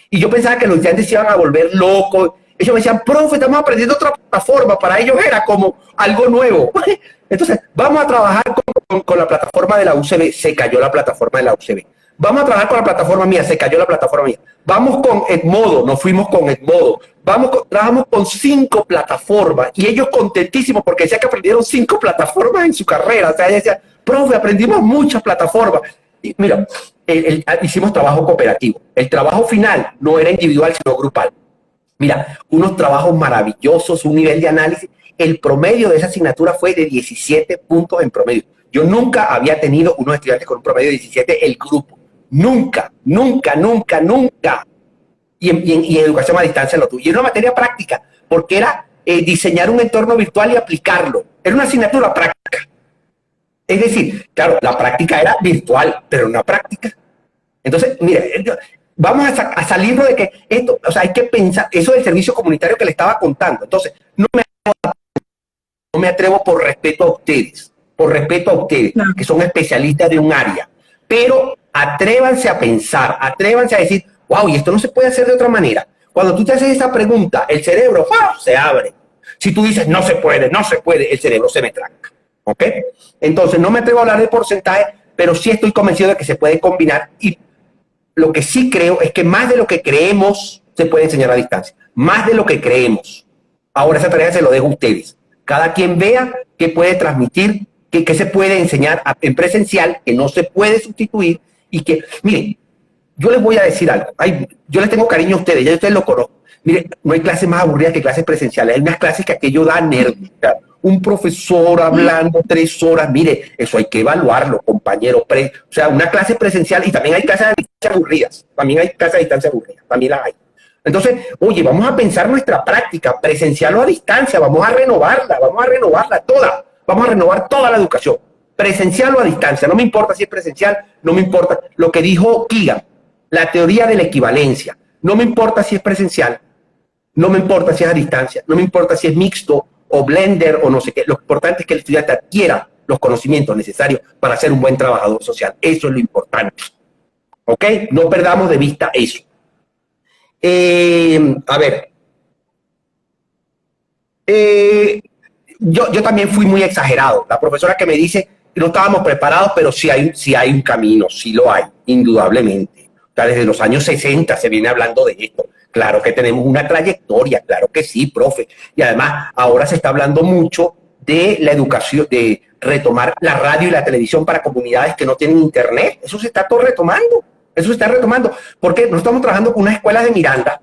y yo pensaba que los estudiantes se iban a volver locos. Ellos me decían, profe, estamos aprendiendo otra plataforma. Para ellos era como algo nuevo. Entonces, vamos a trabajar con la plataforma de la UCB. Se cayó la plataforma de la UCB. Vamos a trabajar con la plataforma mía. Se cayó la plataforma mía. Vamos con Edmodo. Nos fuimos con Edmodo. Trabajamos con 5 plataformas. Y ellos contentísimos porque decían que aprendieron 5 plataformas en su carrera. O sea, ellos decían, profe, aprendimos muchas plataformas. Y mira, hicimos trabajo cooperativo. El trabajo final no era individual, sino grupal. Mira, unos trabajos maravillosos, un nivel de análisis. El promedio de esa asignatura fue de 17 puntos en promedio. Yo nunca había tenido unos estudiantes con un promedio de 17 el grupo. Nunca, nunca, nunca, nunca. Y en educación a distancia lo tuve. Y era una materia práctica, porque era diseñar un entorno virtual y aplicarlo. Era una asignatura práctica. Es decir, claro, la práctica era virtual, pero una práctica. Entonces, mire, vamos a salirnos de que esto, o sea, hay que pensar, eso del servicio comunitario que le estaba contando. Entonces, no me atrevo por respeto a ustedes, Claro. que son especialistas de un área, pero atrévanse a pensar, atrévanse a decir, wow, y esto no se puede hacer de otra manera. Cuando tú te haces esa pregunta, el cerebro se abre. Si tú dices, no se puede, el cerebro se me tranca. ¿Ok? Entonces, no me atrevo a hablar de porcentaje, pero sí estoy convencido de que se puede combinar, y lo que sí creo es que más de lo que creemos se puede enseñar a distancia. Más de lo que creemos. Ahora esa tarea se lo dejo a ustedes. Cada quien vea qué puede transmitir, qué se puede enseñar en presencial, que no se puede sustituir, y que, miren, yo les voy a decir algo. Yo les tengo cariño a ustedes, ya ustedes lo conocen. Miren, no hay clases más aburridas que clases presenciales. Hay unas clases que aquello da nervios. Un profesor hablando 3 horas, mire, eso hay que evaluarlo, compañero. O sea, una clase presencial, y también hay clases a distancia aburridas. También las hay. Entonces, oye, vamos a pensar nuestra práctica, presencial o a distancia, vamos a renovarla toda. Vamos a renovar toda la educación, presencial o a distancia. No me importa si es presencial, no me importa. Lo que dijo Keegan, la teoría de la equivalencia. No me importa si es presencial, no me importa si es a distancia, no me importa si es mixto o blender o no sé qué. Lo importante es que el estudiante adquiera los conocimientos necesarios para ser un buen trabajador social. Eso es lo importante. ¿Ok? No perdamos de vista eso. A ver. Yo también fui muy exagerado. La profesora que me dice que no estábamos preparados, pero sí hay un camino, sí lo hay, indudablemente. O sea, desde los años 60 se viene hablando de esto. Claro que tenemos una trayectoria, claro que sí, profe. Y además, ahora se está hablando mucho de la educación, de retomar la radio y la televisión para comunidades que no tienen internet. Eso se está todo retomando. Porque no estamos trabajando con unas escuelas de Miranda,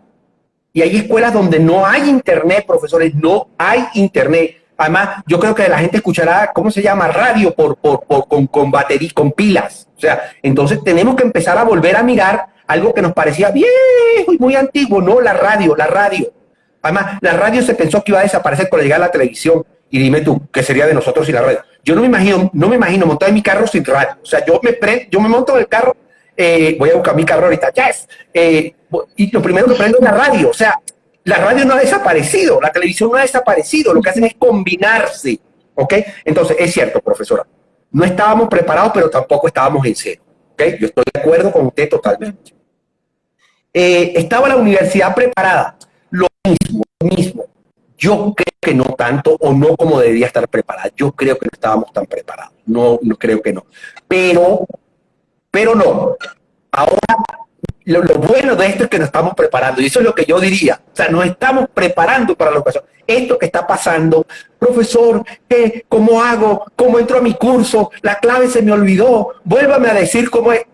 y hay escuelas donde no hay internet, profesores, no hay internet. Además, yo creo que la gente escuchará, ¿cómo se llama? Radio con batería, con pilas. O sea, entonces tenemos que empezar a volver a mirar algo que nos parecía viejo y muy antiguo, ¿no? La radio. Además, la radio se pensó que iba a desaparecer cuando llegara la televisión. Y dime tú, ¿qué sería de nosotros sin la radio? Yo no me imagino montar en mi carro sin radio. O sea, yo me monto en el carro, voy a buscar mi carro ahorita, y lo primero que prendo es la radio. O sea, la radio no ha desaparecido, la televisión no ha desaparecido, lo que hacen es combinarse, ¿ok? Entonces, es cierto, profesora, no estábamos preparados, pero tampoco estábamos en cero, ¿ok? Yo estoy de acuerdo con usted totalmente. ¿Estaba la universidad preparada? Lo mismo. Yo creo que no tanto o no como debería estar preparada. Yo creo que no estábamos tan preparados. No, no creo que no. Pero no. Ahora, lo bueno de esto es que nos estamos preparando. Y eso es lo que yo diría. O sea, nos estamos preparando para la ocasión. Esto que está pasando, profesor, ¿cómo hago? ¿Cómo entro a mi curso? La clave se me olvidó. Vuélvame a decir cómo es.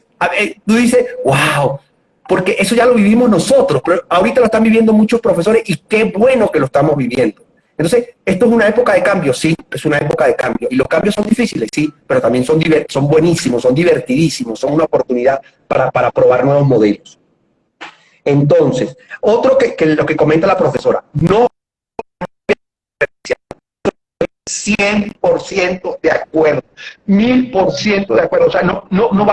Tú dices, wow, porque eso ya lo vivimos nosotros, pero ahorita lo están viviendo muchos profesores y qué bueno que lo estamos viviendo. Entonces, esto es una época de cambio, sí, es una época de cambio. Y los cambios son difíciles, sí, pero también son buenísimos, son divertidísimos, son una oportunidad para probar nuevos modelos. Entonces, otro que lo que comenta la profesora, no 100% de acuerdo, 1000% de acuerdo. O sea, no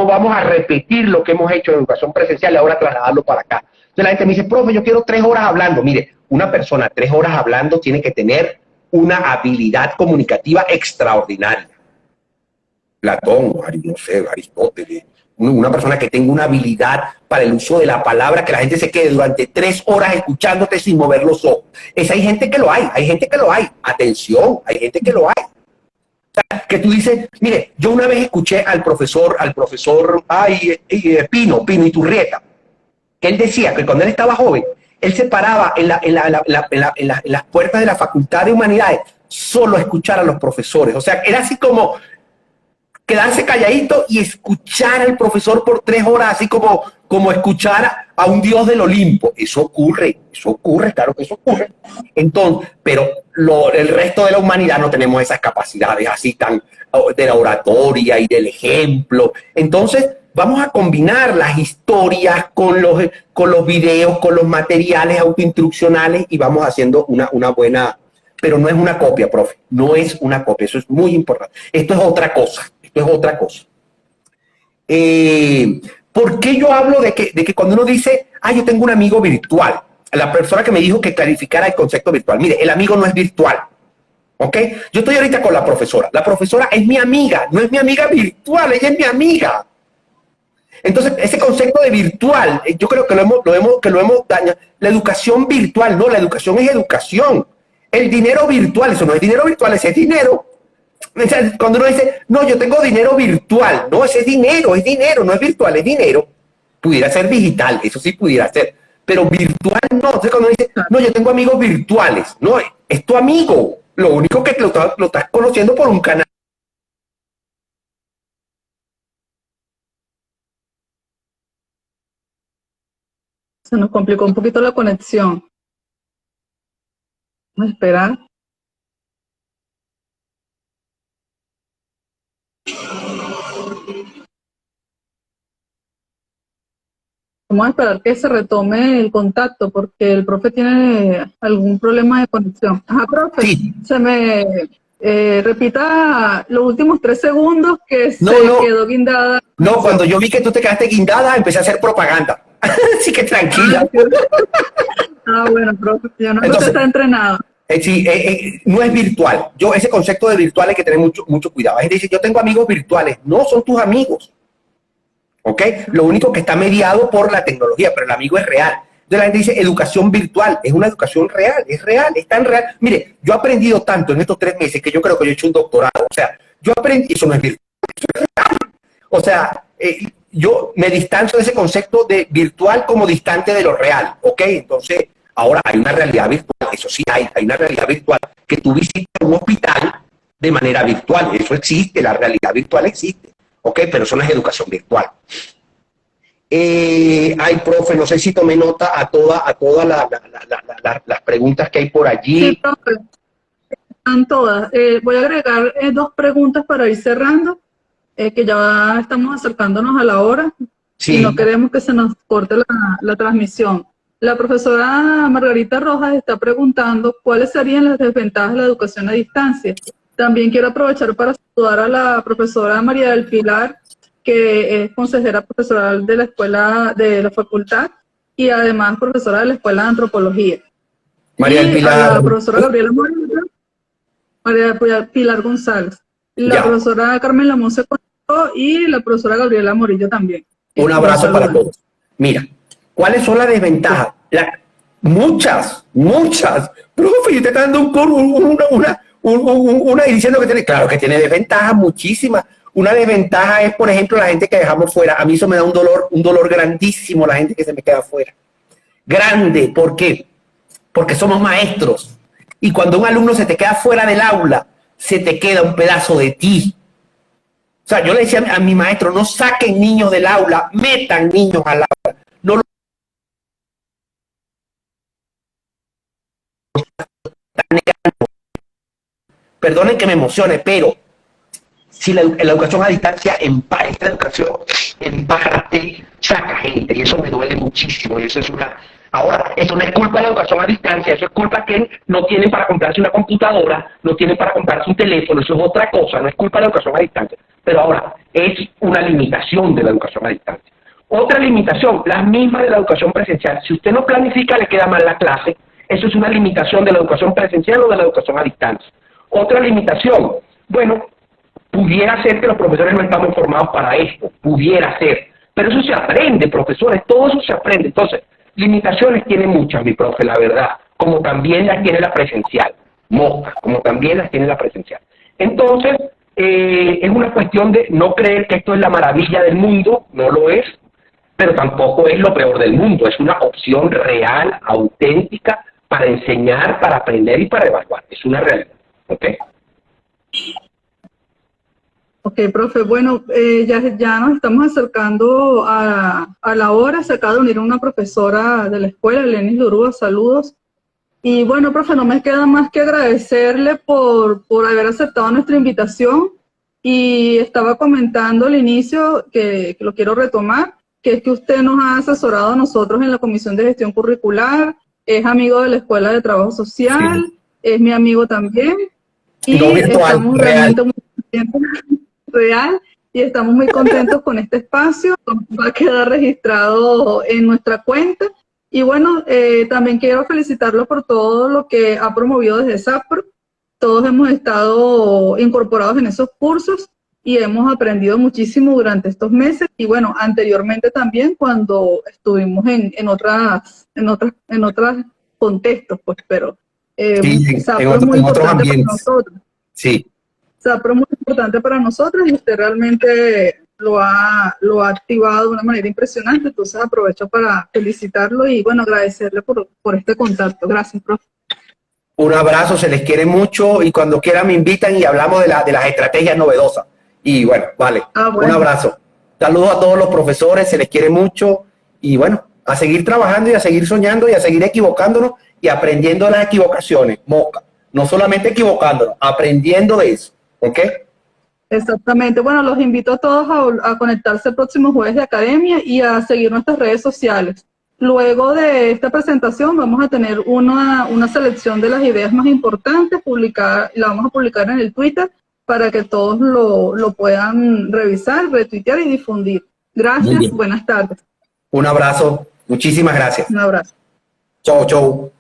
vamos a repetir lo que hemos hecho en educación presencial y ahora trasladarlo para acá. Entonces la gente me dice, profe, yo quiero 3 horas hablando. Mire, una persona 3 horas hablando tiene que tener una habilidad comunicativa extraordinaria. Platón, no sé, Aristóteles, una persona que tenga una habilidad para el uso de la palabra, que la gente se quede durante 3 horas escuchándote sin mover los ojos. Hay gente que lo hay gente que lo hay. Atención, hay gente que lo hay. O sea, que tú dices, mire, yo una vez escuché al profesor Pino Iturrieta, que él decía que cuando él estaba joven, él se paraba en las puertas de la Facultad de Humanidades solo a escuchar a los profesores. O sea, era así como quedarse calladito y escuchar al profesor por 3 horas, así como escuchar a un dios del Olimpo. Eso ocurre, claro que eso ocurre. Entonces, pero el resto de la humanidad no tenemos esas capacidades así tan de la oratoria y del ejemplo. Entonces, vamos a combinar las historias con los videos, con los materiales autoinstruccionales y vamos haciendo una buena... Pero no es una copia, profe, no es una copia, eso es muy importante. Esto es otra cosa. ¿Por qué yo hablo de que cuando uno dice, yo tengo un amigo virtual? La persona que me dijo que clarificara el concepto virtual. Mire, el amigo no es virtual, ¿ok? Yo estoy ahorita con la profesora. La profesora es mi amiga, no es mi amiga virtual, ella es mi amiga. Entonces, ese concepto de virtual, yo creo que lo hemos dañado. La educación virtual, no, la educación es educación. El dinero virtual, eso no es dinero virtual, ese es dinero. O sea, cuando uno dice, no, yo tengo dinero virtual, no, ese es dinero, no es virtual, es dinero. Pudiera ser digital, eso sí pudiera ser, pero virtual no. Entonces cuando uno dice, no, yo tengo amigos virtuales, no, es tu amigo. Lo único que lo estás conociendo por un canal. Se nos complicó un poquito la conexión. Vamos a esperar. Vamos a esperar que se retome el contacto porque el profe tiene algún problema de conexión. Ajá, profe, Sí. se me repita los últimos 3 segundos que se quedó guindada. No, cuando yo vi que tú te quedaste guindada, empecé a hacer propaganda. Así que tranquila. Bueno, profe, yo no creo que está entrenado. No es virtual. Ese concepto de virtual hay que tener mucho cuidado. La gente dice, yo tengo amigos virtuales. No, son tus amigos. ¿Ok? Lo único que está mediado por la tecnología, pero el amigo es real. Entonces la gente dice, educación virtual. Es una educación real, es tan real. Mire, yo he aprendido tanto en estos 3 meses que yo creo que yo he hecho un doctorado. O sea, yo aprendí, eso no es virtual, eso es real. O sea, yo me distancio de ese concepto de virtual como distante de lo real. ¿Ok? Entonces, ahora hay una realidad virtual, eso sí hay una realidad virtual, que tú visitas un hospital de manera virtual, eso existe, la realidad virtual existe, ¿ok? Pero eso no es educación virtual. Profe, no sé si tomé nota a todas las preguntas que hay por allí. Sí, profe, están todas. Voy a agregar 2 preguntas para ir cerrando, que ya estamos acercándonos a la hora y no queremos que se nos corte la transmisión. La profesora Margarita Rojas está preguntando cuáles serían las desventajas de la educación a distancia. También quiero aprovechar para saludar a la profesora María del Pilar, que es consejera profesoral de la escuela de la facultad y además profesora de la escuela de antropología. María del Pilar. A la profesora Gabriela Morillo, María Pilar González, la profesora Carmen Lamón se conectó y la profesora Gabriela Morillo también. Un abrazo para todos. Mira, ¿cuáles son las desventajas? Muchas, muchas. Profe, y usted está dando una y diciendo que tiene, claro que tiene desventajas muchísimas. Una desventaja es, por ejemplo, la gente que dejamos fuera. A mí eso me da un dolor grandísimo, la gente que se me queda fuera. Grande, ¿por qué? Porque somos maestros. Y cuando un alumno se te queda fuera del aula, se te queda un pedazo de ti. O sea, yo le decía a mi maestro, no saquen niños del aula, metan niños al aula. No lo están negando. Perdonen que me emocione, pero si la educación a distancia esta educación en parte saca gente, y eso me duele muchísimo, y eso es una... Ahora, eso no es culpa de la educación a distancia, eso es culpa que no tienen para comprarse una computadora, no tienen para comprarse un teléfono, eso es otra cosa, no es culpa de la educación a distancia. Pero ahora, es una limitación de la educación a distancia. Otra limitación, la misma de la educación presencial. Si usted no planifica, le queda mal la clase. Eso es una limitación de la educación presencial o de la educación a distancia. Otra limitación, bueno, pudiera ser que los profesores no estamos formados para esto, pudiera ser. Pero eso se aprende, profesores, todo eso se aprende. Entonces, limitaciones tiene muchas, mi profe, la verdad, como también las tiene la presencial, moscas, como también las tiene la presencial. Entonces, es una cuestión de no creer que esto es la maravilla del mundo, no lo es, pero tampoco es lo peor del mundo, es una opción real, auténtica, para enseñar, para aprender y para evaluar, es una realidad, ¿ok? Ok, profe, bueno, ya nos estamos acercando a la hora. Se acaba de unir una profesora de la escuela, Lenis Lurúa, saludos. Y bueno, profe, no me queda más que agradecerle por haber aceptado nuestra invitación. Y estaba comentando al inicio, que lo quiero retomar, que es que usted nos ha asesorado a nosotros en la Comisión de Gestión Curricular, es amigo de la Escuela de Trabajo Social, sí, es mi amigo también. Y no virtual, estamos real. Realmente muy contentos, real, y estamos muy contentos con este espacio. Va a quedar registrado en nuestra cuenta. Y bueno, también quiero felicitarlo por todo lo que ha promovido desde SAPRO. Todos hemos estado incorporados en esos cursos y hemos aprendido muchísimo durante estos meses. Y bueno, anteriormente también cuando estuvimos en otros contextos, pues, pero sí, SAPRO es muy importante para nosotros. Sí. SAPRO es muy importante para nosotros y usted realmente lo ha activado de una manera impresionante. Entonces aprovecho para felicitarlo y bueno, agradecerle por este contacto. Gracias, profe. Un abrazo, se les quiere mucho y cuando quieran me invitan y hablamos de las estrategias novedosas. Y bueno, vale, bueno. Un abrazo. Saludos a todos los profesores, se les quiere mucho y bueno, a seguir trabajando y a seguir soñando y a seguir equivocándonos y aprendiendo de las equivocaciones, mosca. No solamente equivocándonos, aprendiendo de eso, ¿ok? Exactamente. Bueno, los invito a todos a conectarse el próximo jueves de academia y a seguir nuestras redes sociales. Luego de esta presentación vamos a tener una selección de las ideas más importantes, la vamos a publicar en el Twitter para que todos lo puedan revisar, retuitear y difundir. Gracias, buenas tardes. Un abrazo, muchísimas gracias. Un abrazo. Chau, chau.